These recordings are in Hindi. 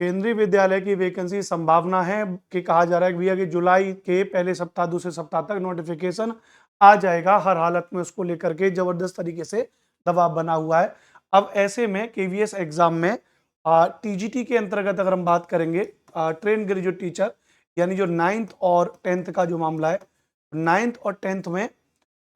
केंद्रीय विद्यालय की वैकेंसी संभावना है कि कहा जा रहा है कि भैया कि जुलाई के पहले सप्ताह दूसरे सप्ताह तक नोटिफिकेशन आ जाएगा। हर हालत में उसको लेकर के जबरदस्त तरीके से दबाव बना हुआ है। अब ऐसे में केवीएस एग्जाम में टीजीटी के अंतर्गत अगर हम बात करेंगे, ट्रेन ग्रेजुएट टीचर यानी जो 9th और 10th का जो मामला है, 9th और 10th में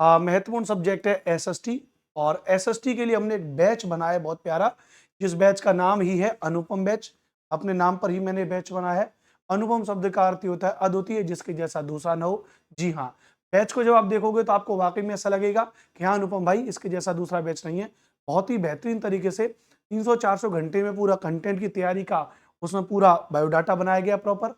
महत्वपूर्ण सब्जेक्ट है एसएसटी। और एसएसटी के लिए हमने एक बैच बनाया है बहुत प्यारा, जिस बैच का नाम ही है अनुपम बैच। अपने नाम पर ही मैंने बैच बनाया है। अनुपम शब्द का अर्थ होता है अद्वितीय, जिसके जैसा दूसरा न हो। जी हाँ, बैच को जब आप देखोगे तो आपको वाकई में ऐसा लगेगा कि हाँ अनुपम भाई, इसके जैसा दूसरा बैच नहीं है। बहुत ही बेहतरीन तरीके से 300-400 घंटे में पूरा कंटेंट की तैयारी का उसमें पूरा बायोडाटा बनाया गया प्रॉपर।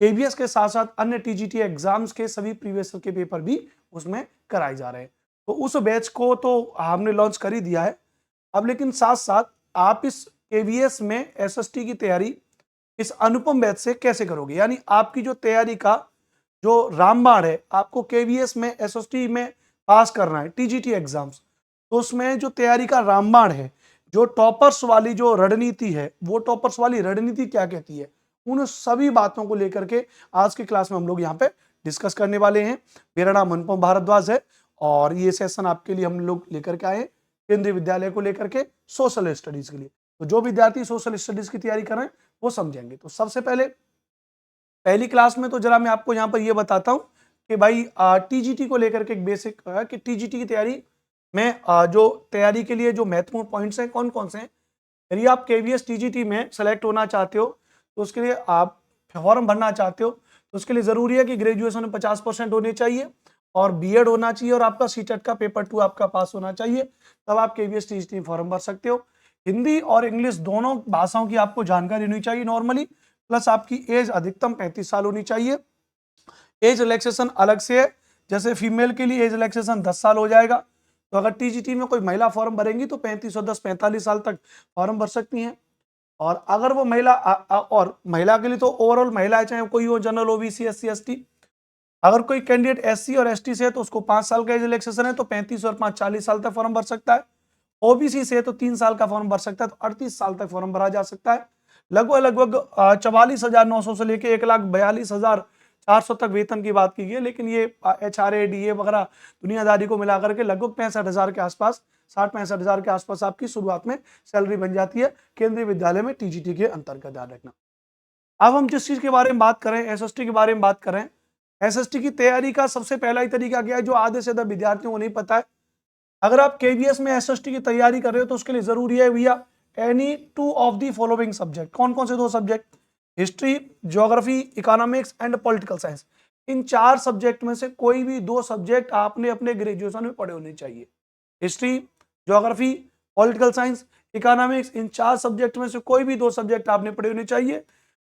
केबीएस के साथ साथ अन्य टीजीटी एग्जाम्स के सभी प्रीवियस के पेपर भी उसमें कराए जा रहे हैं। तो उस बैच को तो हमने लॉन्च कर ही दिया है। अब लेकिन साथ साथ आप इस केवीएस में एसएसटी की तैयारी इस अनुपम बैच से कैसे करोगे, यानी आपकी जो तैयारी का जो रामबाण है, आपको केवीएस में एसएसटी में पास करना है टीजीटी एग्जाम्स, तो उसमें जो तैयारी का रामबाण है, जो टॉपर्स वाली जो रणनीति है, वो टॉपर्स वाली रणनीति क्या कहती है, उन सभी बातों को लेकर के आज की क्लास में हम लोग यहाँ पे डिस्कस करने वाले हैं। मेरा नाम अनुपम भारद्वाज है और ये सेशन आपके लिए हम लोग लेकर के आए हैं केंद्रीय विद्यालय को लेकर के सोशल स्टडीज के लिए। तो जो विद्यार्थी सोशल स्टडीज की तैयारी कर रहे हैं वो समझेंगे। तो सबसे पहले पहली क्लास में तो जरा मैं आपको यहाँ पर ये बताता हूँ कि भाई टीजीटी को लेकर के एक बेसिक कि टीजीटी की तैयारी में जो तैयारी के लिए जो महत्वपूर्ण पॉइंट्स हैं कौन कौन से हैं। यदि आप केवीएस टीजीटी में सेलेक्ट होना चाहते हो तो उसके लिए आप फॉर्म भरना चाहते हो तो उसके लिए जरूरी है कि ग्रेजुएशन में 50% होने चाहिए और बीएड होना चाहिए और आपका सीटेट का पेपर 2 आपका पास होना चाहिए, तब आप केवीएस टीजीटी फॉर्म भर सकते हो। हिंदी और इंग्लिश दोनों भाषाओं की आपको जानकारी होनी चाहिए नॉर्मली, प्लस आपकी एज अधिकतम 35 साल होनी चाहिए। एज रिलैक्सेशन अलग से है, जैसे फीमेल के लिए एज रिलैक्सेशन 10 साल हो जाएगा। तो अगर टीजीटी में कोई महिला फॉर्म भरेंगी तो 35 और 10 45 साल तक फॉर्म भर सकती हैं। और अगर वो महिला और महिला के लिए तो ओवरऑल महिला है, चाहे कोई हो, जनरल, ओबीसी, एससी, एसटी। अगर कोई कैंडिडेट एससी और एसटी से है तो उसको 5 साल का एज रिलैक्सेशन है, तो 35 और 5 40 साल तक फॉर्म भर सकता है। ओबीसी से है तो 3 साल का फॉर्म भर सकता है, तो 38 साल तक फॉर्म भरा जा सकता है। लगभग 44,900 से लेके 1,42,400 तक वेतन की बात की गई है, लेकिन ये एचआरए डीए वगैरह दुनियादारी को मिलाकर के लगभग 65,000 के आसपास, 60-65,000 के आसपास आपकी शुरुआत में सैलरी बन जाती है केंद्रीय विद्यालय में टीजीटी के अंतर्गत, ध्यान रखना। अब हम जिस चीज के बारे में बात करें, एसएसटी के बारे में बात करें। एसएसटी की तैयारी का सबसे पहला ही तरीका क्या है, जो आधे से ज्यादा विद्यार्थियों को नहीं पता है। अगर आप केवीएस में एसएसटी की तैयारी कर रहे हो तो उसके लिए जरूरी है भैया any 2 of the following subject. कौन कौन से 2 subject? History, geography, economics and political science. In 4 subject में से कोई भी 2 सब्जेक्ट आपने अपने ग्रेजुएशन में पढ़े होने चाहिए। History, geography, political science, economics, इन 4 सब्जेक्ट में से कोई भी 2 सब्जेक्ट आपने पढ़े होने चाहिए।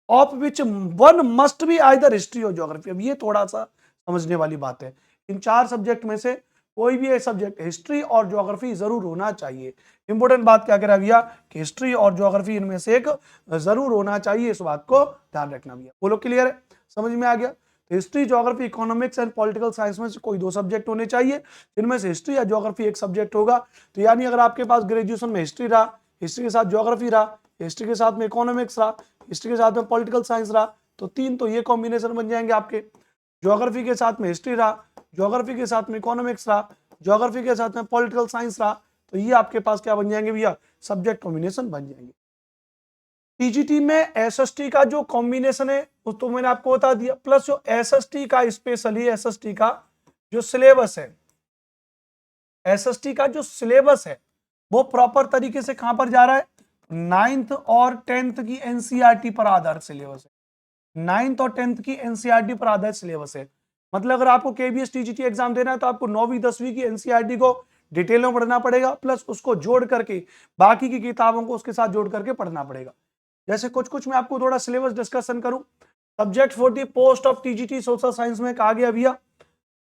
Of which one must be either history और ज्योग्राफी। अब ये थोड़ा सा समझने वाली बात है। इन 4 सब्जेक्ट में से कोई भी एक सब्जेक्ट हिस्ट्री और ज्योग्राफी जरूर होना चाहिए। इंपॉर्टेंट बात क्या कह रहा है भैया कि हिस्ट्री और ज्योग्राफी इनमें से एक जरूर होना चाहिए, इस बात को ध्यान रखना भैया। बोलो क्लियर है, समझ में आ गया? तो history, geography, economics and political science में से कोई 2 सब्जेक्ट होने चाहिए, जिनमें से हिस्ट्री या ज्योग्राफी एक सब्जेक्ट होगा। तो यानी अगर आपके पास ग्रेजुएशन में हिस्ट्री रहा, हिस्ट्री के साथ ज्योग्राफी रहा, हिस्ट्री के साथ में इकोनॉमिक्स रहा, हिस्ट्री के साथ में पॉलिटिकल साइंस रहा, तो 3 तो ये कॉम्बिनेशन बन जाएंगे आपके। ज्योग्राफी के साथ में हिस्ट्री रहा, ज्योग्राफी के साथ में इकोनॉमिक्स रहा, ज्योग्राफी के साथ में पॉलिटिकल साइंस रहा, तो ये आपके पास क्या बन जाएंगे भैया? सब्जेक्ट कॉम्बिनेशन बन जाएंगे। टीजीटी में एसएसटी का जो कॉम्बिनेशन है वो तो मैंने आपको बता दिया, प्लस जो एसएसटी का स्पेशली एसएसटी का जो सिलेबस है, एसएसटी का जो सिलेबस है वो प्रॉपर तरीके से कहां पर जा रहा है? 9th और 10th की एनसीईआरटी पर आधारित सिलेबस है। 9th और 10th की एनसीईआरटी पर आधारित सिलेबस है। मतलब अगर आपको केबीएस टीजीटी एग्जाम देना है तो आपको 9वीं 10वीं की एनसीईआरटी को डिटेल में पढ़ना पड़ेगा, प्लस उसको जोड़ करके बाकी की किताबों को उसके साथ जोड़ करके पढ़ना पड़ेगा। जैसे कुछ मैं आपको थोड़ा सिलेबस डिस्कशन करूं। Subject for the post of TGT social science में कहा गया भैया,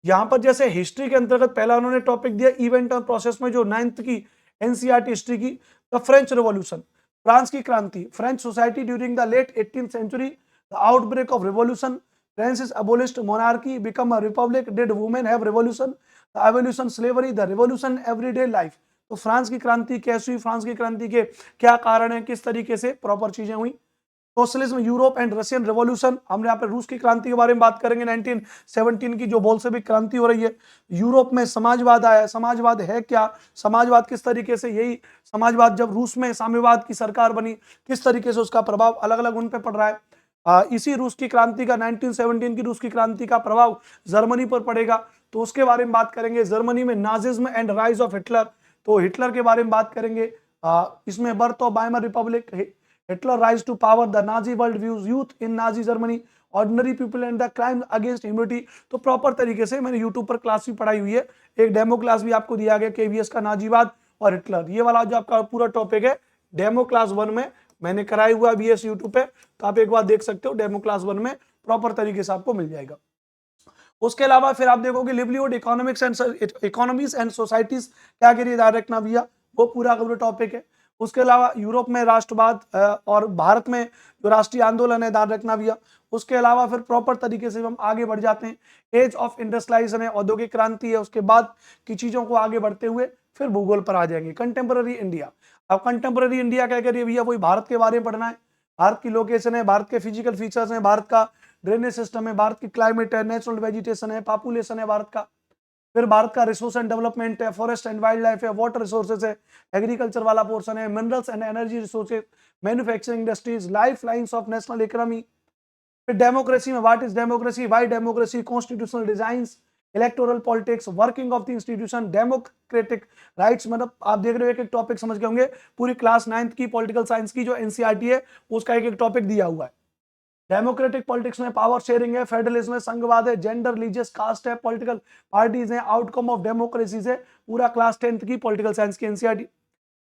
यहां पर जैसे हिस्ट्री के अंतर्गत पहला उन्होंने टॉपिक दिया इवेंट और प्रोसेस में, जो 9th की एनसीईआरटी हिस्ट्री की, द फ्रेंच रिवॉल्यूशन, फ्रांस की क्रांति, French society during the late 18th century, the outbreak of revolution, France is abolished monarchy, become a republic, did women have revolution, the evolution slavery, the revolution everyday life। तो फ्रांस की क्रांति कैसी हुई, फ्रांस की क्रांति के क्या कारण है, किस तरीके से प्रॉपर चीजें हुई। Socialism Europe and Russian revolution, हमने यहाँ पे रूस की क्रांति के बारे में बात करेंगे, 1917 की जो बोल्शेविक क्रांति हो रही है। यूरोप में समाजवाद आया, समाजवाद है क्या, समाजवाद किस तरीके से, यही समाजवाद जब रूस में साम्यवाद की सरकार बनी किस तरीके से उसका प्रभाव अलग अलग उन पे पड़ रहा है। इसी रूस की क्रांति का 1917 की रूस की क्रांति का प्रभाव जर्मनी पर पड़ेगा, तो उसके बारे में बात करेंगे। जर्मनी में Nazism and rise of Hitler, तो हिटलर के बारे में बात करेंगे। इसमें birth of Weimar republic, Hitler rise to power, the Nazi world views, youth in Nazi Germany, ordinary people and the crime against humanity. तो प्रॉपर तरीके से मैंने यूट्यूब पर क्लास भी पढ़ाई हुई है, एक डेमो क्लास भी आपको दिया गया, केवीएस का नाजीवाद और हिटलर, ये वाला जो आपका पूरा टॉपिक है डेमो क्लास 1 में मैंने कराई हुआ बीएस यूट्यूब पे, तो आप एक बार देख सकते हो, डेमो क्लास 1 में प्रॉपर तरीके से आपको मिल जाएगा। उसके अलावा फिर आप देखोगे livelihood economics and economies and societies क्या करिए ध्यान रखना भैया, वो पूरा का पूरा टॉपिक है। उसके अलावा यूरोप में राष्ट्रवाद और भारत में जो राष्ट्रीय आंदोलन है ध्यान रखना भैया। उसके अलावा फिर प्रॉपर तरीके से हम आगे बढ़ जाते हैं, एज ऑफ इंडस्ट्रियलाइजेशन है, औद्योगिक क्रांति है, उसके बाद की चीजों को आगे बढ़ते हुए फिर भूगोल पर आ जाएंगे। कंटेम्पररी इंडिया, अब कंटेम्पररी इंडिया क्या करिए भैया, वही भारत के बारे में पढ़ना है, भारत की लोकेशन है, भारत के फिजिकल फीचर्स हैं, भारत का ड्रेनेज सिस्टम है, भारत की क्लाइमेट है, नेचुरल वेजिटेशन है, पॉपुलेशन है भारत का, फिर भारत का रिसोर्स एंड डेवलपमेंट है, फॉरेस्ट एंड वाइल्ड लाइफ है, वाटर रिसोर्सेज है, एग्रीकल्चर वाला पोर्शन है, minerals and energy resources, manufacturing industries, life lines of national economy. फिर डेमोक्रेसी में what is democracy, why democracy, constitutional designs, electoral politics, working of the institution, democratic rights, मतलब आप देख रहे हो एक टॉपिक समझ गए होंगे, पूरी क्लास 9th की पॉलिटिकल साइंस की जो एनसीईआरटी है उसका एक टॉपिक दिया हुआ है। डेमोक्रेटिक पॉलिटिक्स में पावर शेयरिंग है, फेडरलिज्म में संघवाद है, जेंडर रिलीजियस कास्ट है, पॉलिटिकल पार्टीज हैं, आउटकम ऑफ डेमोक्रेसी से पूरा क्लास 10th की पॉलिटिकल साइंस की एनसीईआरटी।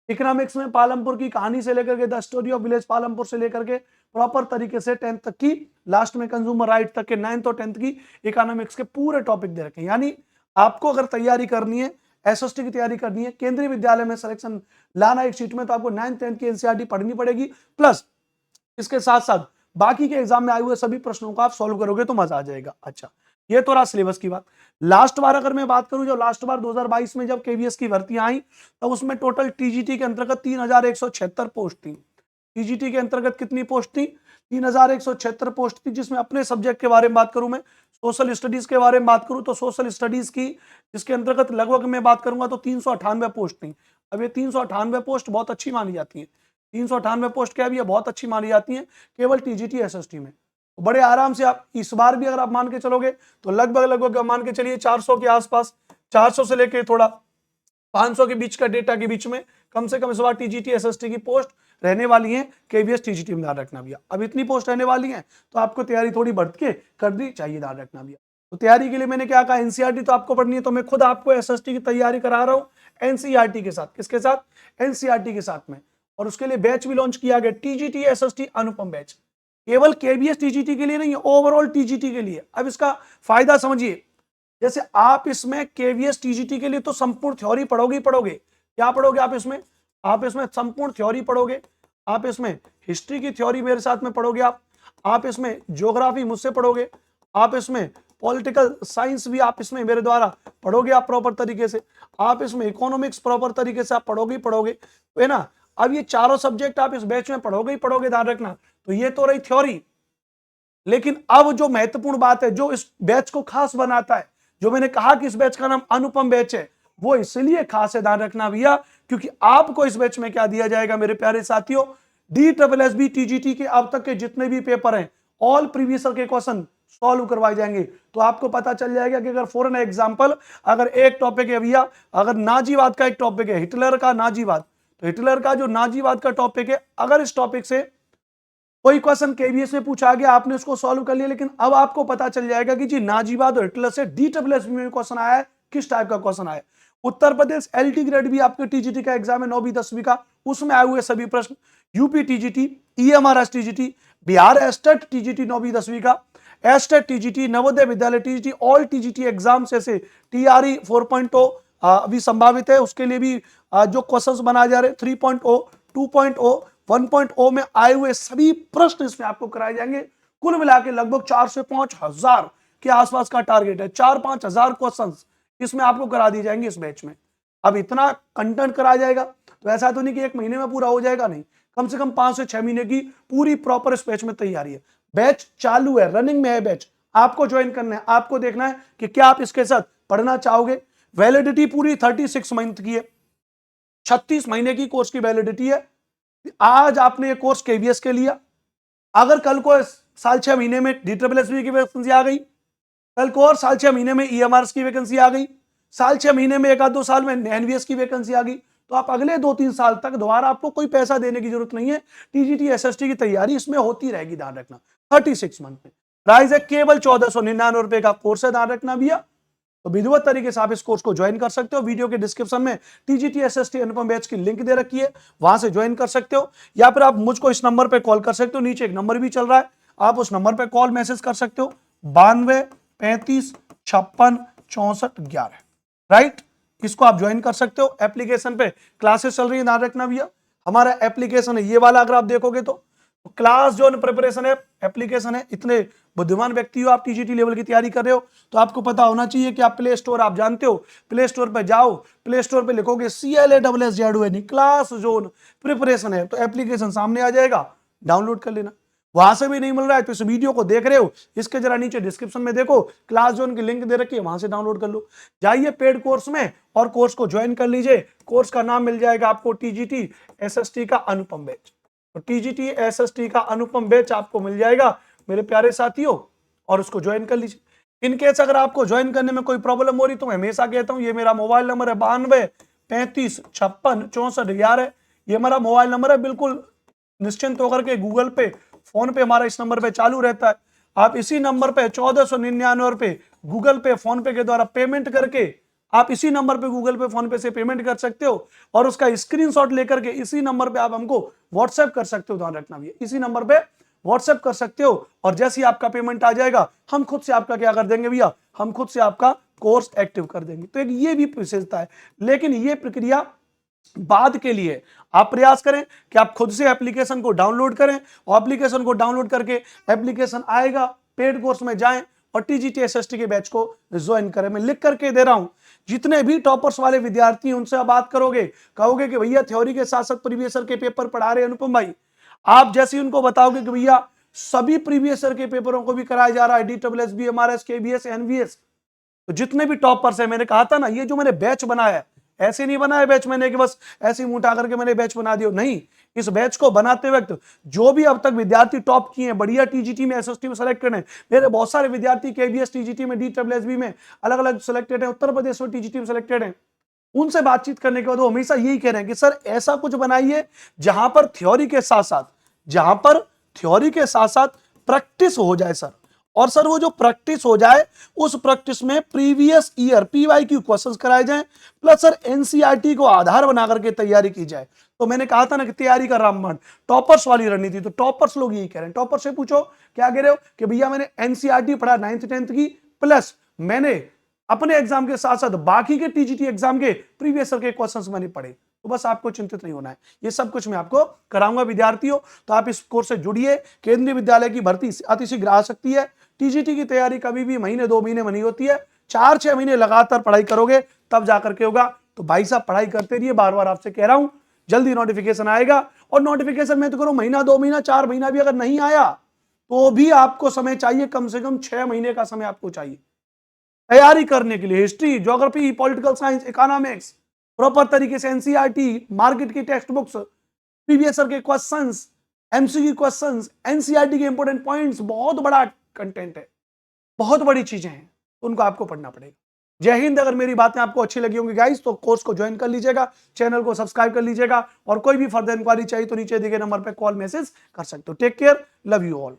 इकोनॉमिक्स में पालमपुर की कहानी से लेकर के the story of village Palampur से लेकर के प्रॉपर तरीके से 10th तक की, लास्ट में कंज्यूमर राइट तक के 9th और 10th की इकोनॉमिक्स के पूरे टॉपिक दे रखे हैं। यानी आपको अगर तैयारी करनी है, एसएसटी की तैयारी करनी है, केंद्रीय विद्यालय में सिलेक्शन लाना एक सीट में, तो आपको 9th 10th की एनसीईआरटी पढ़नी पड़ेगी, प्लस इसके साथ साथ बाकी के एग्जाम में आए हुए सभी प्रश्नों को आप सॉल्व करोगे तो मजा आ जाएगा। अच्छा, ये तो रहा सिलेबस की बात। लास्ट बार अगर मैं बात करूं, जो लास्ट बार 2022 में जब केवीएस की भर्तियां आई, तब उसमें टोटल टीजीटी के अंतर्गत 3176 पोस्ट थी। टीजीटी के अंतर्गत कितनी पोस्ट थी, 3176 पोस्ट थी, जिसमें अपने सब्जेक्ट के बारे में बात करूं, मैं सोशल स्टडीज के बारे में बात करूं तो सोशल स्टडीज की जिसके अंतर्गत लगभग मैं बात करूंगा तो 398 पोस्ट थी। अब ये 398 पोस्ट बहुत अच्छी मानी जाती है, 398 पोस्ट क्या भी है, बहुत अच्छी मानी जाती है केवल टीजीटी एसएसटी में। तो बड़े आराम से आप इस बार भी अगर आप मान के चलोगे तो लगभग मान के चलिए 400 के आसपास, 400 से लेके थोड़ा 500 के बीच का डेटा के बीच में कम से कम इस बार टीजीटी एसएसटी की पोस्ट रहने वाली है केवीएस टीजीटी में, ध्यान रखना भैया। अब इतनी पोस्ट रहने वाली है तो आपको तैयारी थोड़ी बढ़ के करनी चाहिए, ध्यान रखना भैया। तो तैयारी के लिए मैंने क्या कहा, एनसीईआरटी तो आपको पढ़नी है, तो मैं खुद आपको एसएसटी की तैयारी करा रहा हूँ एनसीईआरटी के साथ। किसके साथ, एनसीईआरटी के साथ में। और उसके लिए बैच भी लॉन्च किया गया, टीजीटी एसएसटी अनुपम बैच, केवल केवीएस टीजीटी के लिए नहीं, ओवरऑल टीजीटी के लिए। अब इसका फायदा समझिए, जैसे आप इसमें केवीएस टीजीटी के लिए तो संपूर्ण थ्योरी पढ़ोगे ही पढ़ोगे। क्या पढ़ोगे आप इसमें, आप इसमें संपूर्ण थ्योरी पढ़ोगे, आप इसमें हिस्ट्री की थ्योरी मेरे साथ में पढ़ोगे, आप इसमें ज्योग्राफी मुझसे पढ़ोगे, आप इसमें पॉलिटिकल साइंस भी आप इसमें मेरे द्वारा पढ़ोगे आप प्रॉपर तरीके से, आप इसमें इकोनॉमिक्स प्रॉपर तरीके से आप पढ़ोगे ही पढ़ोगे, है ना। अब ये चारों सब्जेक्ट आप इस बैच में पढ़ोगे ही पढ़ोगे, ध्यान रखना। तो ये तो रही थ्योरी, लेकिन अब जो महत्वपूर्ण बात है, जो इस बैच को खास बनाता है, जो मैंने कहा कि इस बैच का नाम अनुपम बैच है, वो इसलिए खास है, ध्यान रखना भैया, क्योंकि आपको इस बैच में क्या दिया जाएगा मेरे प्यारे साथियों, DSSB टीजीटी के अब तक के जितने भी पेपर हैं, ऑल प्रीवियस के क्वेश्चन सॉल्व करवाए जाएंगे। तो आपको पता चल जाएगा कि अगर फॉर एन एग्जांपल, अगर एक टॉपिक है भैया, अगर नाजीवाद का एक टॉपिक है, हिटलर का नाजीवाद, तो हिटलर का जो नाजीवाद का टॉपिक है, अगर इस टॉपिक से कोई क्वेश्चन केवीएस में पूछा गया, आपने उसको सॉल्व कर लिया, लेकिन अब आपको पता चल जाएगा कि जी नाजीवाद और हिटलर से DSSB में क्वेश्चन आया है, किस टाइप का क्वेश्चन आया है। उत्तर प्रदेश LT ग्रेड भी आपके टीजीटी का एग्जाम है 9वीं 10वीं का, उसमें आए हुए सभी प्रश्न, UP TGT, EMRS TGT, Bihar state TGT 9वीं 10वीं का, state TGT, Navodaya Vidyalaya TGT, all TGT exam से TRE 4.0 अभी संभावित है, उसके लिए भी जो क्वेश्चंस बनाए जा रहे हैं 3.0, 2.0, 1.0 में आए हुए सभी प्रश्न इसमें आपको कराए जाएंगे। कुल मिला के लगभग 4 से 5 हजार के आसपास का टारगेट है, 4-5 हजार क्वेश्चंस इसमें आपको करा दिए जाएंगे इस बैच में। अब इतना कंटेंट कराया जाएगा तो ऐसा तो नहीं कि एक महीने में पूरा हो जाएगा, नहीं, कम से कम 5 से 6 महीने की पूरी प्रॉपर इस बैच में तैयारी है। बैच चालू है, रनिंग में है बैच, आपको ज्वाइन करना है, आपको देखना है कि क्या आप इसके साथ पढ़ना चाहोगे। वैलिडिटी पूरी 36 मंथ की है, 36 महीने की कोर्स की वैलिडिटी है। आज आपने ये कोर्स केवीएस के लिया, अगर कल को साल 6 महीने में DSSB की वैकेंसी आ गई, कल को और साल 6 महीने में EMRs की वैकेंसी आ गई, साल 6 महीने में 1-2 साल में NVS की वैकेंसी आ गई, तो आप अगले 2-3 साल तक दोबारा आपको कोई पैसा देने की जरूरत नहीं है। TGT SST की तैयारी इसमें होती रहेगी, ध्यान रखना। 36 मंथ में प्राइस है केवल 1499 रुपए का कोर्स है, ध्यान रखना भैया। तो विधिवत तरीके से आप इस कोर्स को ज्वाइन कर सकते हो। वीडियो के डिस्क्रिप्शन में TGT SST अनुपम बैच की लिंक दे रखी है, वहां से ज्वाइन कर सकते हो, या फिर आप मुझको इस नंबर पे कॉल कर सकते हो, नीचे एक नंबर भी चल रहा है, आप उस नंबर पे कॉल मैसेज कर सकते हो, 92 35 56 64 11, राइट। इसको आप ज्वाइन कर सकते हो। एप्लीकेशन पे क्लासेस चल रही है, ध्यान रखना भैया। हमारा एप्लीकेशन है ये वाला, अगर आप देखोगे तो क्लास जो प्रिपरेशन है एप्लीकेशन है। इतने बुद्धिमान व्यक्ति हो, आप TGT लेवल की तैयारी कर रहे हो, तो आपको पता होना चाहिए कि आप प्ले स्टोर, आप जानते हो, प्ले स्टोर पे जाओ, प्ले स्टोर पे लिखोगे CLASSZON क्लास जोन प्रिपरेशन है, तो एप्लीकेशन सामने आ जाएगा, डाउनलोड कर लेना। वहां से भी नहीं मिल रहा है तो इस वीडियो को देख रहे हो, इसके जरा नीचे डिस्क्रिप्शन में देखो, क्लास जोन की लिंक दे रखी है, वहां से डाउनलोड कर लो। जाइए पेड कोर्स में और कोर्स को ज्वाइन कर लीजिए। कोर्स का नाम मिल जाएगा आपको TGT SST का अनुपम बैच। तो TGT SST का अनुपम बैच आपको मिल जाएगा मेरे प्यारे साथियों, और उसको ज्वाइन कर लीजिए। इनकेस अगर आपको ज्वाइन करने में कोई प्रॉब्लम हो रही तो मैं हमेशा कहता हूं, ये मेरा मोबाइल नंबर है 92 35 56 64 11, ये मेरा मोबाइल नंबर है। बिल्कुल निश्चिंत होकर के गूगल पे, फोन पे हमारा इस नंबर पे चालू रहता है। आप इसी नंबर पे 1499 रुपए गूगल पे, फोन पे के द्वारा पेमेंट करके आप इसी नंबर पे, गूगल पे, फोन पे से पेमेंट कर सकते हो, और उसका स्क्रीनशॉट लेकर के इसी नंबर पे आप हमको व्हाट्सएप कर सकते हो। ध्यान रखना भैया, इसी नंबर पे व्हाट्सएप कर सकते हो, और जैसे ही आपका पेमेंट आ जाएगा हम खुद से आपका क्या कर देंगे भैया, हम खुद से आपका कोर्स एक्टिव कर देंगे। तो एक ये भी विशेषता है, लेकिन ये प्रक्रिया बाद के लिए। आप प्रयास करें कि आप खुद से एप्लीकेशन को डाउनलोड करें, और एप्लीकेशन को डाउनलोड करके एप्लीकेशन आएगा, पेड कोर्स में जाएं और TGT SST के बैच को ज्वाइन करें। मैं लिख करके दे रहा हूं, जितने भी टॉपर्स वाले विद्यार्थी हैं उनसे आप बात करोगे, कहोगे कि भैया थ्योरी के साथ साथ प्रीवियस ईयर के पेपर पढ़ा रहे अनुपम भाई, आप जैसे ही उनको बताओगे कि भैया सभी प्रीवियस ईयर के पेपरों को भी कराया जा रहा है, DSSB MRS KBS NVS, तो जितने भी टॉपर्स हैं, मैंने कहा था ना, ये जो मैंने बैच बनाया है, ऐसे नहीं बनाया बैच मैंने कि बस ऐसे ही मुंह उठा करके मैंने बैच बना दिया, नहीं। इस बैच को बनाते वक्त जो भी अब तक विद्यार्थी टॉप किए हैं, बढ़िया TGT में SST में सेलेक्टेड हैं, मेरे बहुत सारे विद्यार्थी KBS TGT में DSSB में अलग अलग सेलेक्टेड हैं, उत्तर प्रदेश में TGT में सेलेक्टेड हैं, उनसे बातचीत करने के बाद वो हमेशा यही कह रहे हैं कि सर ऐसा कुछ बनाइए जहां पर थ्योरी के साथ साथ, जहां पर थ्योरी के साथ साथ प्रैक्टिस हो जाए सर, और सर वो जो प्रैक्टिस हो जाए उस प्रैक्टिस में प्रीवियस ईयर PYQ क्वेश्चंस कराए जाएं, प्लस सर NCERT को आधार बना करके तैयारी की जाए। तो मैंने कहा था ना कि तैयारी का रामबाण, टॉपर्स वाली रणनीति, तो टॉपर्स लोग यही कह रहे हैं। टॉपर से पूछो क्या कह रहे हो कि भैया मैंने NCERT पढ़ा 9th 10th की, प्लस मैंने अपने एग्जाम के साथ साथ बाकी के TGT एग्जाम के प्रीवियस ईयर के क्वेश्चंस मैंने पढ़े। तो बस आपको चिंतित नहीं होना है, ये सब कुछ मैं आपको कराऊंगा विद्यार्थियों। तो आप इस कोर्स से जुड़िए। केंद्रीय विद्यालय की भर्ती अतिशीघ्र आ सकती है। TGT की तैयारी कभी भी महीने 2 महीने में नहीं होती है, 4-6 महीने लगातार पढ़ाई करोगे तब जाकर के होगा। तो भाई साहब पढ़ाई करते रहिए, बार बार आपसे कह रहा हूं, जल्दी नोटिफिकेशन आएगा। और नोटिफिकेशन में तो करो महीना 2 महीना 4 महीना भी अगर नहीं आया तो भी आपको समय चाहिए, कम से कम 6 महीने का समय आपको चाहिए तैयारी करने के लिए। History, geography, political science, economics, proper तरीके से NCERT, मार्केट की टेक्स्ट बुक्स, प्रीवियस ईयर के क्वेश्चंस, MCQ क्वेश्चंस, NCERT के इंपोर्टेंट पॉइंट्स, बहुत बड़ा कंटेंट है, बहुत बड़ी चीजें हैं, उनको आपको पढ़ना पड़ेगा। जय हिंद। अगर मेरी बातें आपको अच्छी लगी होंगी गाइस तो कोर्स को ज्वाइन कर लीजिएगा, चैनल को सब्सक्राइब कर लीजिएगा, और कोई भी फर्दर इंक्वायरी चाहिए तो नीचे दिए गए नंबर पर कॉल मैसेज कर सकते हो। Take care, love you all.